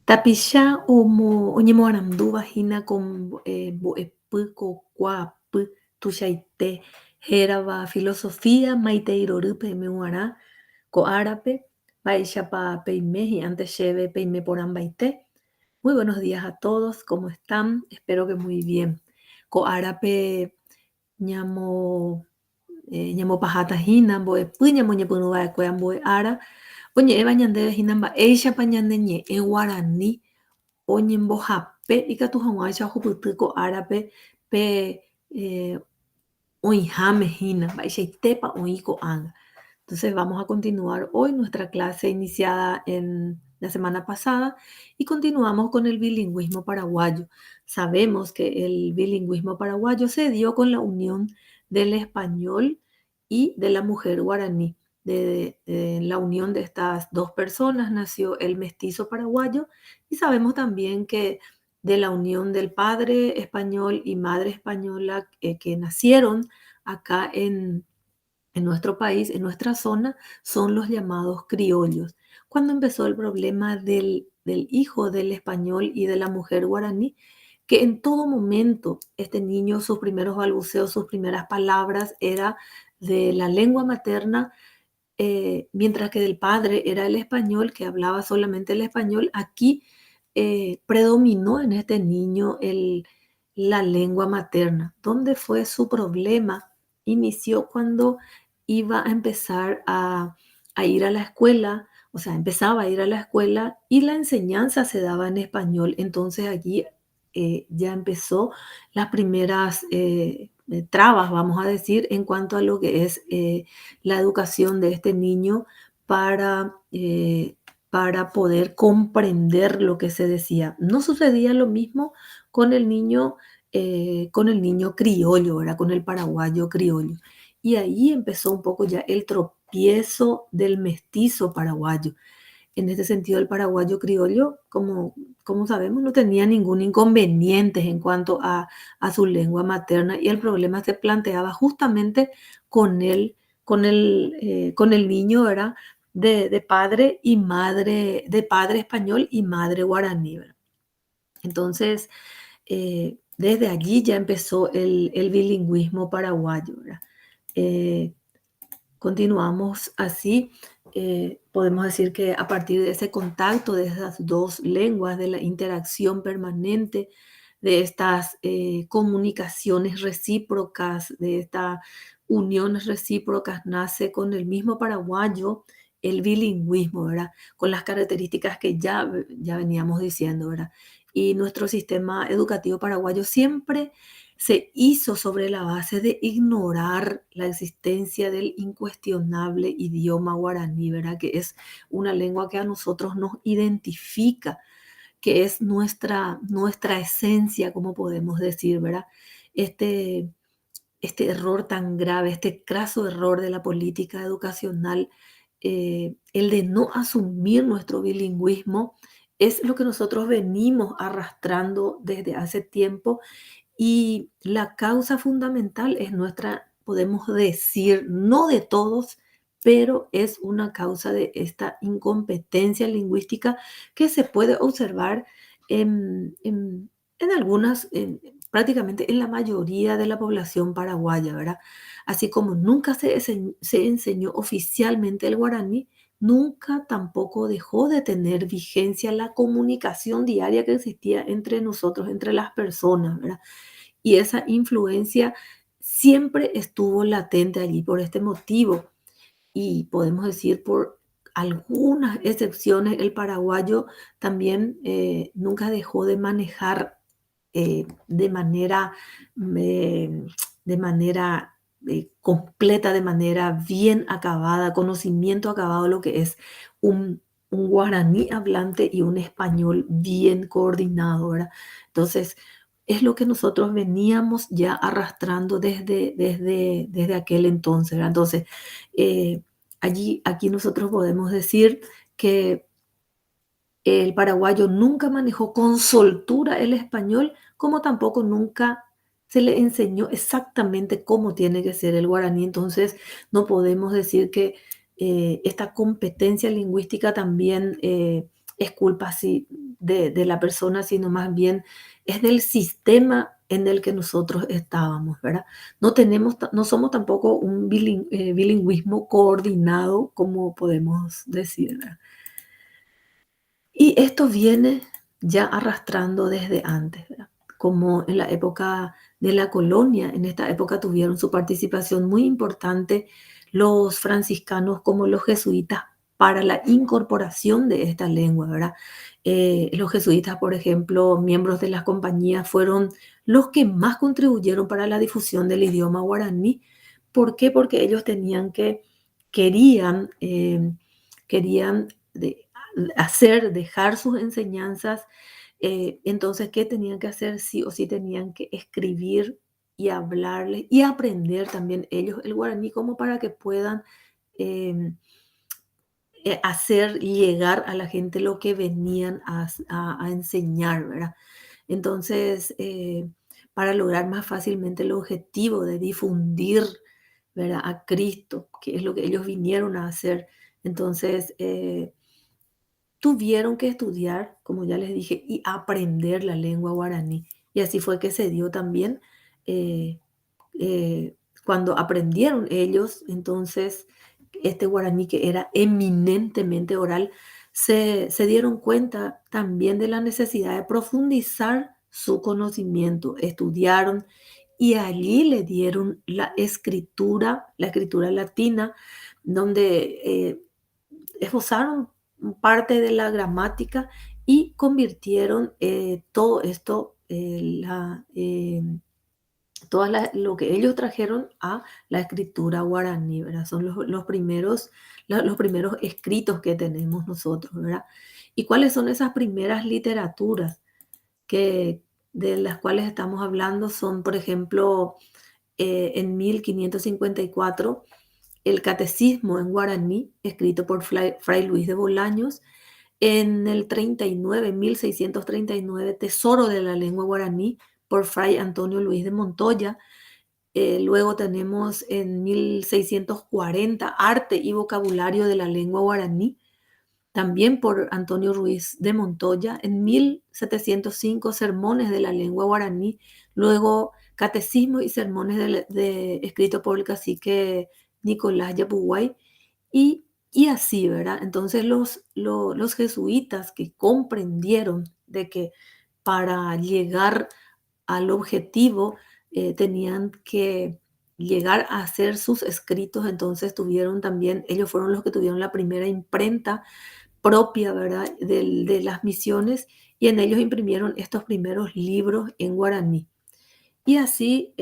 Tapicha oñemoarandu hína con mbo'epy kokuaapy tuichaite hérava filosofía maiteirory peẽme g̃uarã ko árape, mba'éichapa peime hi'ãnte chéve peime porãmbaite. Muy buenos días a todos, ¿cómo están? Espero que muy bien. Ko árape ñamo ñamopaháta mbo'epy ñamoñepyrũva'ekue ambue ára oñe'ẽva ñandéve hína mba'éichapa ñane ñe'ẽ Guarani oñembohape ikatu hag̃uáicha ohupyty ko árape pe eh, oĩháme hína, mba'eichaitépa oĩ ko'ág̃a. Entonces vamos a continuar hoy nuestra clase iniciada en la semana pasada y continuamos con el bilingüismo paraguayo. Sabemos que el bilingüismo paraguayo se dio con la unión del español y de la mujer guaraní. De la unión de estas dos personas nació el mestizo paraguayo y sabemos también que de la unión del padre español y madre española que nacieron acá en nuestro país, en nuestra zona, son los llamados criollos. Cuando empezó el problema del hijo del español y de la mujer guaraní, que en todo momento este niño, sus primeros balbuceos, sus primeras palabras era de la lengua materna, mientras que del padre era el español, que hablaba solamente el español. Aquí predominó en este niño la lengua materna. ¿Dónde fue su problema? Inició cuando iba a empezar a ir a la escuela, o sea, empezaba a ir a la escuela y la enseñanza se daba en español. Entonces allí ya empezó las primeras trabas, vamos a decir, en cuanto a lo que es la educación de este niño para, eh, para poder comprender lo que se decía. No sucedía lo mismo con el niño criollo, ¿verdad? Con el paraguayo criollo. Y ahí empezó un poco ya el tropiezo del mestizo paraguayo. En este sentido, el paraguayo criollo, como sabemos, no tenía ningún inconveniente en cuanto a su lengua materna y el problema se planteaba justamente con el niño, ¿verdad? De padre y madre, de padre español y madre guaraní, ¿verdad? Entonces, desde allí ya empezó el bilingüismo paraguayo, ¿verdad? Eh, Continuamos así. Podemos decir que a partir de ese contacto de esas dos lenguas, de la interacción permanente, de estas comunicaciones recíprocas, de estas uniones recíprocas, nace con el mismo paraguayo el bilingüismo, ¿verdad? Con las características que ya veníamos diciendo, ¿verdad? Y nuestro sistema educativo paraguayo siempre se hizo sobre la base de ignorar la existencia del incuestionable idioma guaraní, ¿verdad? Que es una lengua que a nosotros nos identifica, que es nuestra esencia, como podemos decir, ¿verdad? Este, este error tan grave, este craso error de la política educacional, el de no asumir nuestro bilingüismo, es lo que nosotros venimos arrastrando desde hace tiempo y la causa fundamental es nuestra, podemos decir, no de todos, pero es una causa de esta incompetencia lingüística que se puede observar en algunas, prácticamente en la mayoría de la población paraguaya, ¿verdad? Así como nunca se enseñó oficialmente el guaraní, nunca tampoco dejó de tener vigencia la comunicación diaria que existía entre nosotros, entre las personas, ¿verdad? Y esa influencia siempre estuvo latente allí por este motivo. Y podemos decir por algunas excepciones, el paraguayo también nunca dejó de manejar de manera, eh, completa, de manera bien acabada, conocimiento acabado, lo que es un guaraní hablante y un español bien coordinado, ¿verdad? Entonces, es lo que nosotros veníamos ya arrastrando desde aquel entonces, ¿verdad? Entonces, aquí nosotros podemos decir que el paraguayo nunca manejó con soltura el español, como tampoco nunca se le enseñó exactamente cómo tiene que ser el guaraní. Entonces, no podemos decir que esta competencia lingüística también es culpa de la persona, sino más bien es del sistema en el que nosotros estábamos, ¿verdad? No somos tampoco un bilingüismo coordinado, como podemos decir, ¿verdad? Y esto viene ya arrastrando desde antes, ¿verdad? Como en la época de la colonia, en esta época tuvieron su participación muy importante los franciscanos como los jesuitas para la incorporación de esta lengua, ¿verdad? Los jesuitas, por ejemplo, miembros de las compañías, fueron los que más contribuyeron para la difusión del idioma guaraní. ¿Por qué? Porque ellos querían, querían dejar sus enseñanzas. Entonces, ¿qué tenían que hacer? Sí o sí tenían que escribir y hablarle y aprender también ellos el guaraní como para que puedan em, hacer llegar a la gente lo que venían a enseñar, ¿verdad? Entonces, para lograr más fácilmente el objetivo de difundir, ¿verdad? A Cristo, que es lo que ellos vinieron a hacer. Entonces, tuvieron que estudiar, como ya les dije, y aprender la lengua guaraní. Y así fue que se dio también. eh, eh, Cuando aprendieron ellos, entonces, este guaraní que era eminentemente oral, se dieron cuenta también de la necesidad de profundizar su conocimiento. Estudiaron y allí le dieron la escritura latina, donde esbozaron parte de la gramática y convirtieron todo esto, lo que ellos trajeron a la escritura guaraní, ¿verdad? Son los primeros escritos que tenemos nosotros, ¿verdad? ¿Y cuáles son esas primeras literaturas que, de las cuales estamos hablando? Son, por ejemplo, en 1554 el Catecismo en guaraní, escrito por Fray Luis de Bolaños. En el 39, 1639, Tesoro de la lengua guaraní, por Fray Antonio Luis de Montoya. Luego tenemos en 1640 Arte y vocabulario de la lengua guaraní, también por Antonio Ruiz de Montoya. En 1705 Sermones de la lengua guaraní. Luego Catecismo y Sermones escrito por el cacique Nicolás Yapuguay. Y así, ¿verdad? Entonces los jesuitas que comprendieron de que para llegar al objetivo tenían que llegar a hacer sus escritos, entonces tuvieron también, ellos fueron los que tuvieron la primera imprenta propia, ¿verdad? De las misiones, y en ellos imprimieron estos primeros libros en guaraní. Y así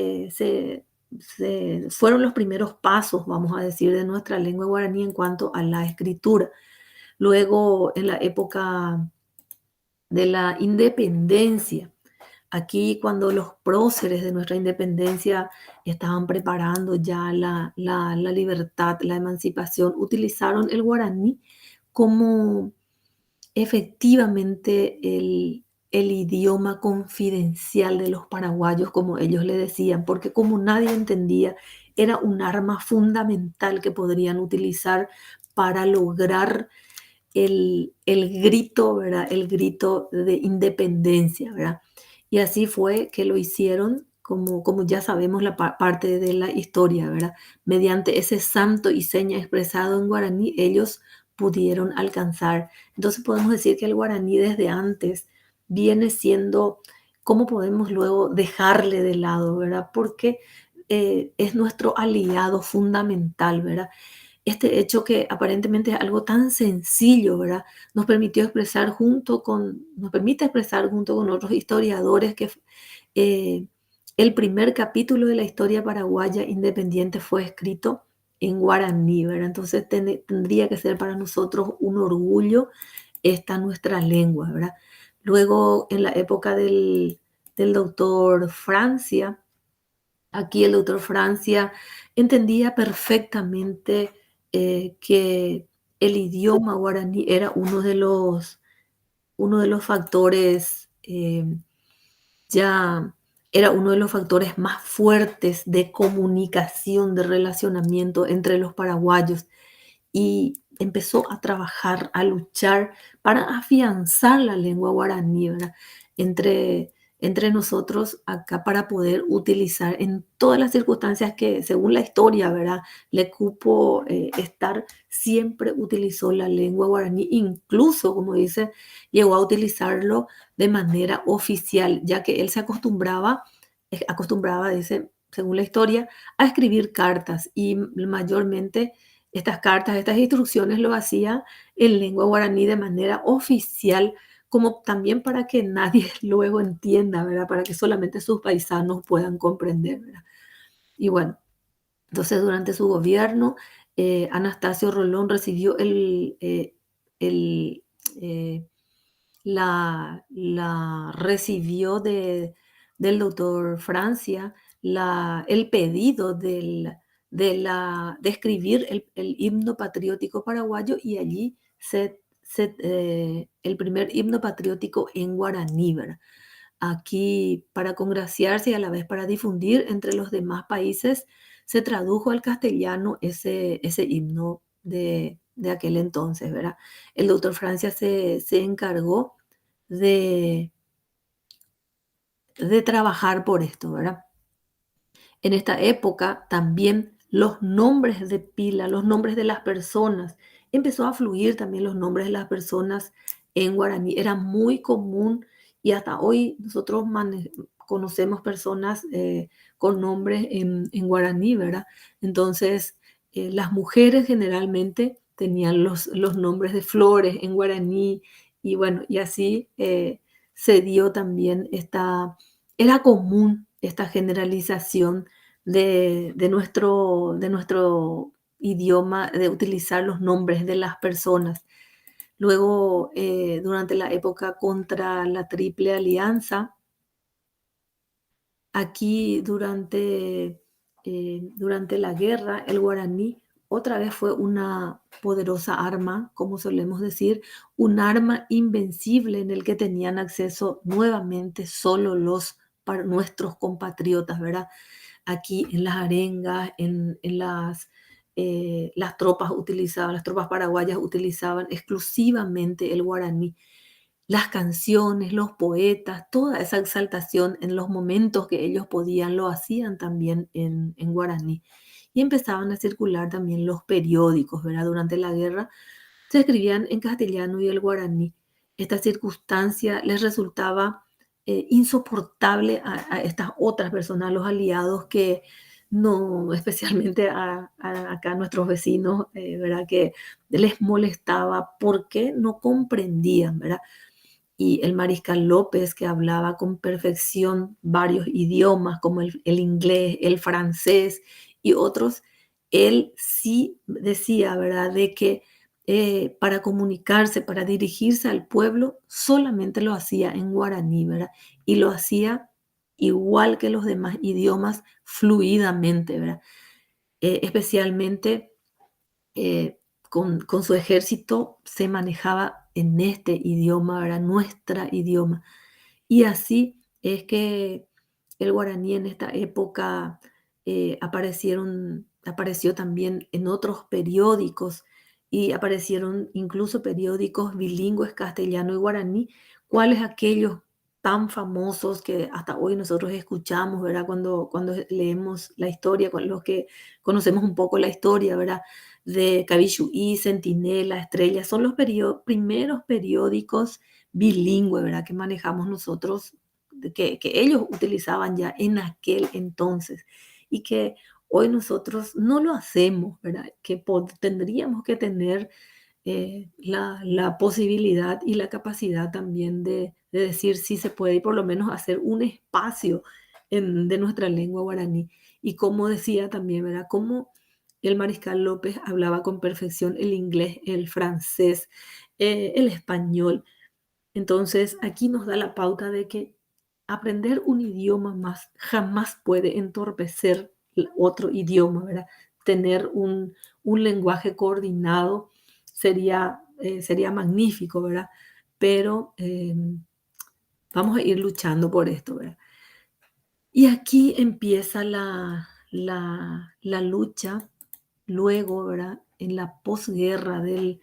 fueron los primeros pasos, vamos a decir, de nuestra lengua guaraní en cuanto a la escritura. Luego, en la época de la independencia, aquí cuando los próceres de nuestra independencia estaban preparando ya la libertad, la emancipación, utilizaron el guaraní como efectivamente el idioma confidencial de los paraguayos, como ellos le decían, porque como nadie entendía, era un arma fundamental que podrían utilizar para lograr el grito, ¿verdad? El grito de independencia, ¿verdad? Y así fue que lo hicieron, como ya sabemos la parte de la historia, ¿verdad? Mediante ese santo y seña expresado en guaraní, ellos pudieron alcanzar. Entonces podemos decir que el guaraní desde antes viene siendo, ¿cómo podemos luego dejarle de lado, ¿verdad? Porque es nuestro aliado fundamental, ¿verdad? Este hecho que aparentemente es algo tan sencillo, ¿verdad? Nos permite expresar junto con otros historiadores que eh, el primer capítulo de la historia paraguaya independiente fue escrito en guaraní, ¿verdad? Entonces tendría que ser para nosotros un orgullo esta nuestra lengua, ¿verdad? Luego, en la época del doctor Francia, aquí el doctor Francia entendía perfectamente que el idioma guaraní era uno de los factores, ya era uno de los factores más fuertes de comunicación, de relacionamiento entre los paraguayos. Y empezó a trabajar, a luchar para afianzar la lengua guaraní, ¿verdad? Entre, entre nosotros acá para poder utilizar en todas las circunstancias que, según la historia, ¿verdad? Le cupo estar, siempre utilizó la lengua guaraní, incluso, como dice, llegó a utilizarlo de manera oficial, ya que él se acostumbraba, dice, según la historia, a escribir cartas y mayormente estas cartas, estas instrucciones lo hacía en lengua guaraní de manera oficial, como también para que nadie luego entienda, ¿verdad? Para que solamente sus paisanos puedan comprender, ¿verdad? Y bueno, entonces durante su gobierno, Anastasio Rolón recibió el, eh, la recibió del doctor Francia el pedido de escribir el himno patriótico paraguayo y allí el primer himno patriótico en guaraní, ¿verdad? Aquí, para congraciarse y a la vez para difundir entre los demás países, se tradujo al castellano ese himno de aquel entonces, ¿verdad? El doctor Francia se encargó de, de trabajar por esto, ¿verdad? En esta época también los nombres de pila, los nombres de las personas, empezó a fluir también los nombres de las personas en guaraní. Era muy común y hasta hoy nosotros conocemos personas con nombres en guaraní, ¿verdad? Entonces, las mujeres generalmente tenían los nombres de flores en guaraní y bueno, y así se dio también era común esta generalización de nuestro idioma, de utilizar los nombres de las personas. Luego, durante la época contra la Triple Alianza, aquí durante la guerra, el guaraní otra vez fue una poderosa arma, como solemos decir, un arma invencible en el que tenían acceso nuevamente solo para nuestros compatriotas, ¿verdad? Aquí en las arengas, en las tropas utilizaban, las tropas paraguayas utilizaban exclusivamente el guaraní. Las canciones, los poetas, toda esa exaltación en los momentos que ellos podían, lo hacían también en guaraní. Y empezaban a circular también los periódicos, ¿verdad? Durante la guerra se escribían en castellano y el guaraní. Esta circunstancia les resultaba insoportable a estas otras personas, a los aliados que no, especialmente acá a nuestros vecinos, ¿verdad? Que les molestaba porque no comprendían, ¿verdad? Y el mariscal López, que hablaba con perfección varios idiomas como el inglés, el francés y otros, él sí decía, ¿verdad?, de que para comunicarse, para dirigirse al pueblo, solamente lo hacía en guaraní, ¿verdad? Y lo hacía igual que los demás idiomas, fluidamente, ¿verdad? Especialmente con su ejército se manejaba en este idioma, era nuestra idioma. Y así es que el guaraní en esta época apareció también en otros periódicos y aparecieron incluso periódicos bilingües castellano y guaraní, cuáles aquellos tan famosos que hasta hoy nosotros escuchamos, ¿verdad? Cuando leemos la historia, con los que conocemos un poco la historia, ¿verdad? De Cabichuí, Centinela, Estrella, son los primeros periódicos bilingüe, ¿verdad? Que manejamos nosotros, que ellos utilizaban ya en aquel entonces y que hoy nosotros no lo hacemos, ¿verdad? Que tendríamos que tener la posibilidad y la capacidad también de decir si se puede y por lo menos hacer un espacio de nuestra lengua guaraní. Y como decía también, ¿verdad? Como el mariscal López hablaba con perfección el inglés, el francés, el español. Entonces, aquí nos da la pauta de que aprender un idioma más jamás puede entorpecer otro idioma, ¿verdad? Tener un lenguaje coordinado sería magnífico, ¿verdad? Pero vamos a ir luchando por esto, ¿verdad? Y aquí empieza la lucha luego, ¿verdad? en la posguerra del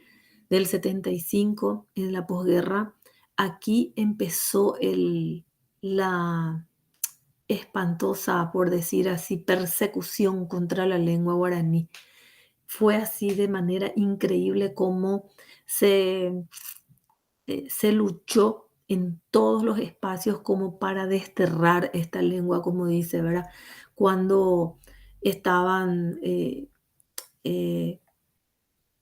75, en la posguerra, aquí empezó la espantosa, por decir así, persecución contra la lengua guaraní. Fue así de manera increíble como se, se luchó en todos los espacios como para desterrar esta lengua, como dice, ¿verdad? Cuando estaban, eh,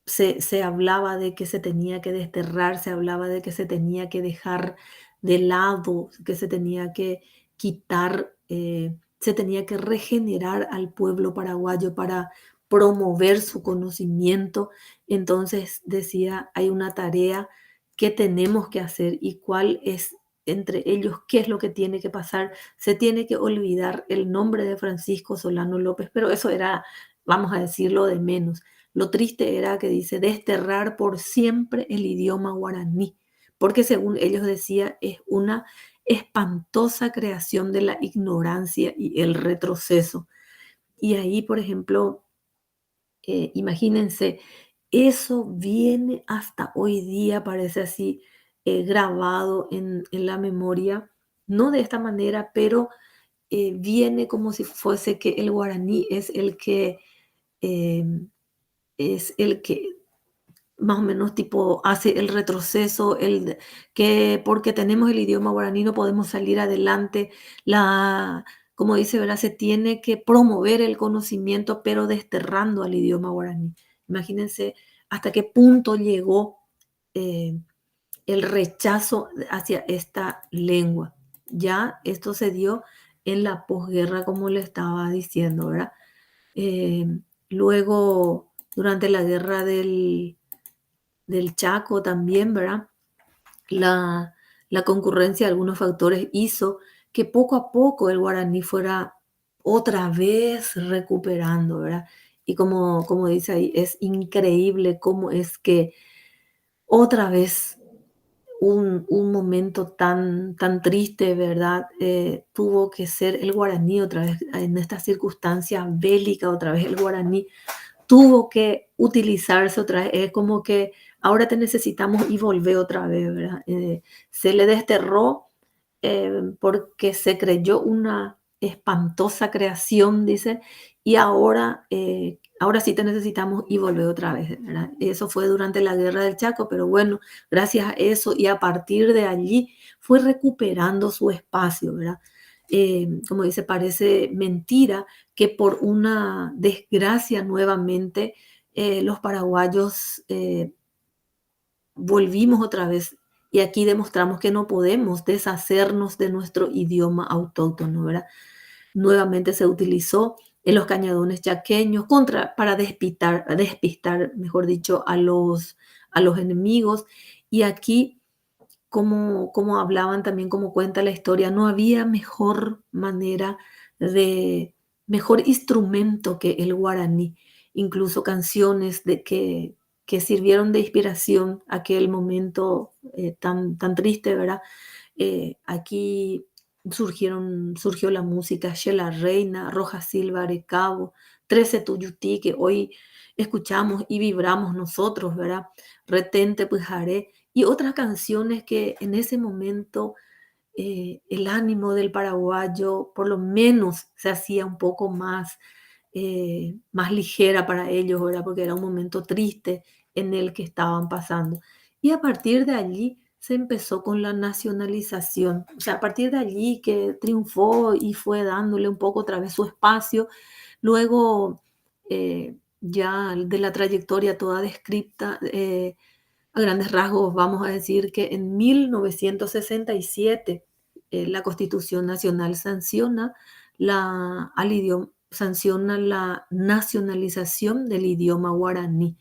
se hablaba de que se tenía que desterrar, se hablaba de que se tenía que dejar de lado, que se tenía que quitar, se tenía que regenerar al pueblo paraguayo para promover su conocimiento. Entonces decía, hay una tarea que tenemos que hacer y cuál es entre ellos, qué es lo que tiene que pasar. Se tiene que olvidar el nombre de Francisco Solano López, pero eso era, vamos a decirlo, de menos. Lo triste era que dice desterrar por siempre el idioma guaraní, porque según ellos decía es una espantosa creación de la ignorancia y el retroceso. Y ahí, por ejemplo, imagínense, eso viene hasta hoy día, parece así, grabado en la memoria, no de esta manera, pero viene como si fuese que el guaraní eh, es el que más o menos tipo hace el retroceso, que porque tenemos el idioma guaraní no podemos salir adelante. Como dice, ¿verdad? Se tiene que promover el conocimiento, pero desterrando al idioma guaraní. Imagínense hasta qué punto llegó eh, el rechazo hacia esta lengua. Ya esto se dio en la posguerra, como le estaba diciendo, ¿verdad? Eh, Luego, durante la guerra del Chaco también, ¿verdad? La, la concurrencia de algunos factores hizo que poco a poco el guaraní fuera otra vez recuperando, ¿verdad? Y como dice ahí, es increíble cómo es que otra vez un momento tan triste, ¿verdad? Tuvo que ser el guaraní otra vez, en esta circunstancia bélica, otra vez el guaraní tuvo que utilizarse otra vez. Es como que ahora te necesitamos y volver otra vez, ¿verdad? Se le desterró porque se creyó una espantosa creación, dice, y ahora sí te necesitamos y volver otra vez, ¿verdad? Eso fue durante la guerra del Chaco, pero bueno, gracias a eso y a partir de allí fue recuperando su espacio, ¿verdad? Como dice, parece mentira que por una desgracia nuevamente los paraguayos volvimos otra vez y aquí demostramos que no podemos deshacernos de nuestro idioma autóctono, ¿verdad? Nuevamente se utilizó en los cañadones chaqueños para despistar, mejor dicho, a los enemigos. Y aquí, como hablaban también, como cuenta la historia, no había mejor manera mejor instrumento que el guaraní. Incluso canciones que sirvieron de inspiración a aquel momento tan triste, ¿verdad? Aquí surgió la música Shela Reina, Roja Silva, Arecabo, 13 Tuyutí, que hoy escuchamos y vibramos nosotros, ¿verdad? Retente Pujaré, y otras canciones que en ese momento el ánimo del paraguayo por lo menos se hacía un poco más ligera para ellos, ¿verdad? Porque era un momento triste en el que estaban pasando. Y a partir de allí se empezó con la nacionalización. O sea, a partir de allí que triunfó y fue dándole un poco otra vez su espacio, luego ya de la trayectoria toda descripta, a grandes rasgos vamos a decir que en 1967 la Constitución Nacional sanciona la nacionalización del idioma guaraní.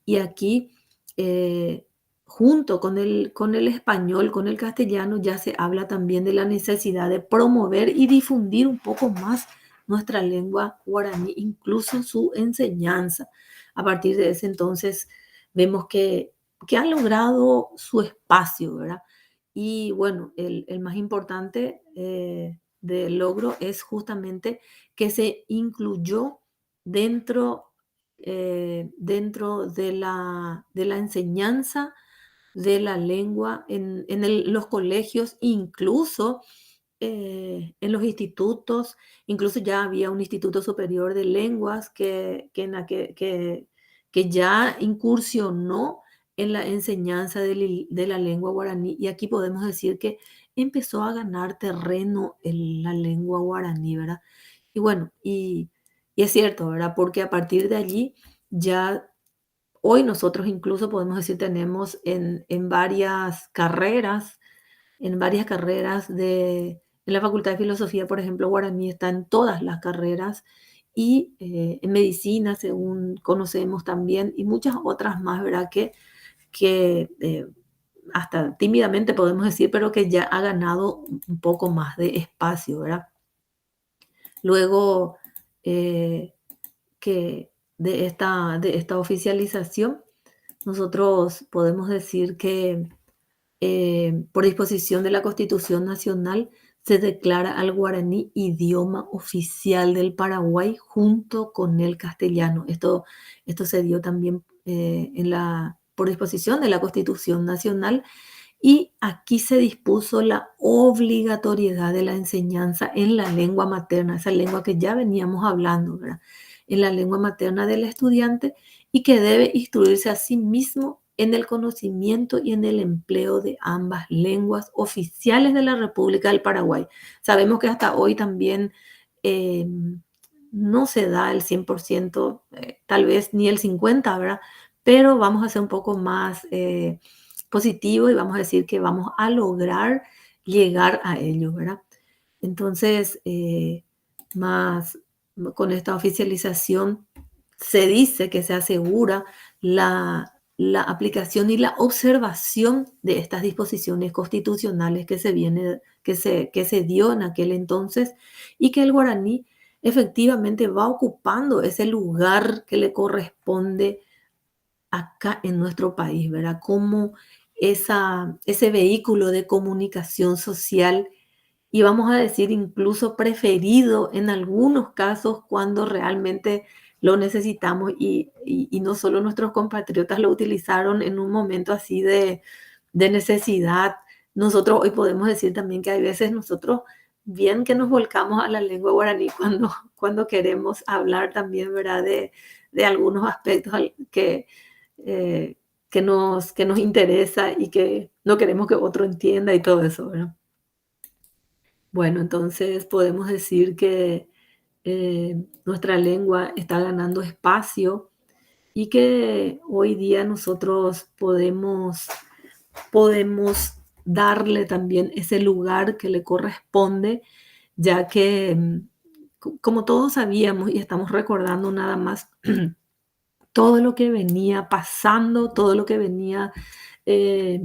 Y aquí, eh, junto con el español, con el castellano, ya se habla también de la necesidad de promover y difundir un poco más nuestra lengua guaraní, incluso su enseñanza. A partir de ese entonces, vemos que ha logrado su espacio, ¿verdad? Y bueno, el más importante del logro es justamente que se incluyó dentro dentro de la enseñanza de la lengua los colegios, incluso en los institutos. Incluso ya había un Instituto Superior de Lenguas que ya incursionó en la enseñanza de la lengua guaraní, y aquí podemos decir que empezó a ganar terreno en la lengua guaraní, ¿verdad? Y bueno, y es cierto, ¿verdad? Porque a partir de allí ya hoy nosotros incluso podemos decir tenemos en varias carreras en la Facultad de Filosofía, por ejemplo, guaraní está en todas las carreras, y en medicina, según conocemos también, y muchas otras más, ¿verdad? Que hasta tímidamente podemos decir, pero que ya ha ganado un poco más de espacio, ¿verdad? Luego eh, que de esta oficialización, nosotros podemos decir que por disposición de la Constitución Nacional se declara al guaraní idioma oficial del Paraguay junto con el castellano. Esto se dio también por disposición de la Constitución Nacional, y aquí se dispuso la obligatoriedad de la enseñanza en la lengua materna, esa lengua que ya veníamos hablando, ¿verdad? En la lengua materna del estudiante, y que debe instruirse a sí mismo en el conocimiento y en el empleo de ambas lenguas oficiales de la República del Paraguay. Sabemos que hasta hoy también eh, no se da el 100%, tal vez ni el 50%, ¿verdad? Pero vamos a ser un poco más positivo y vamos a decir que vamos a lograr llegar a ello, ¿verdad? Entonces, más con esta oficialización se dice que se asegura la aplicación y la observación de estas disposiciones constitucionales que se dio en aquel entonces, y que el guaraní efectivamente va ocupando ese lugar que le corresponde acá en nuestro país, ¿verdad? Como ese vehículo de comunicación social, y vamos a decir incluso preferido en algunos casos cuando realmente lo necesitamos, y no solo nuestros compatriotas lo utilizaron en un momento así de necesidad. Nosotros hoy podemos decir también que hay veces nosotros bien que nos volcamos a la lengua guaraní cuando queremos hablar también, ¿verdad? De algunos aspectos eh, que nos interesa y que no queremos que otro entienda y todo eso, ¿verdad? Bueno, entonces podemos decir que nuestra lengua está ganando espacio, y que hoy día nosotros podemos darle también ese lugar que le corresponde, ya que, como todos sabíamos y estamos recordando nada más, todo lo que venía pasando, todo lo que venía, eh,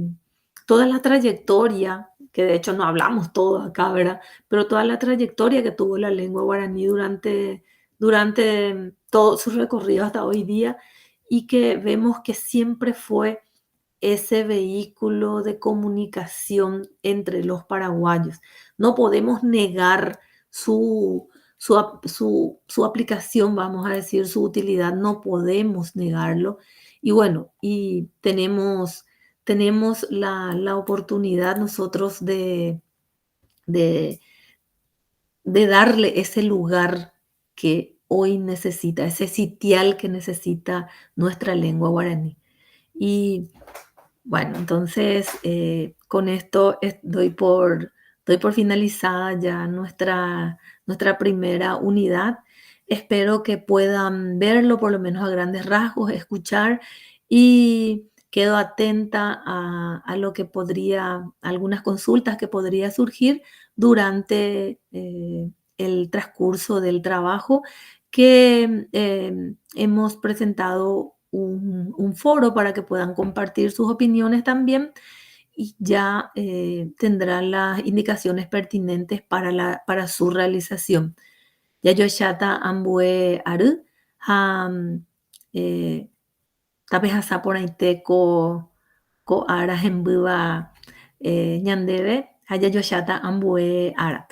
toda la trayectoria, que de hecho no hablamos todo acá, ¿verdad? Pero toda la trayectoria que tuvo la lengua guaraní durante todo su recorrido hasta hoy día, y que vemos que siempre fue ese vehículo de comunicación entre los paraguayos. No podemos negar su aplicación, vamos a decir, su utilidad, no podemos negarlo. Y bueno, y tenemos la oportunidad nosotros de, de darle ese lugar que hoy necesita, ese sitial que necesita nuestra lengua guaraní. Y bueno, entonces con esto doy por finalizada ya nuestra primera unidad. Espero que puedan verlo por lo menos a grandes rasgos, escuchar, y quedo atenta a lo que algunas consultas que podría surgir durante el transcurso del trabajo, que hemos presentado un foro para que puedan compartir sus opiniones también, y ya tendrán las indicaciones pertinentes para su realización. Yayoshata ambue aru, ham, eh, tapejasa por aite ko ara hembyva ñandeve, ha yayoshata ambue arap.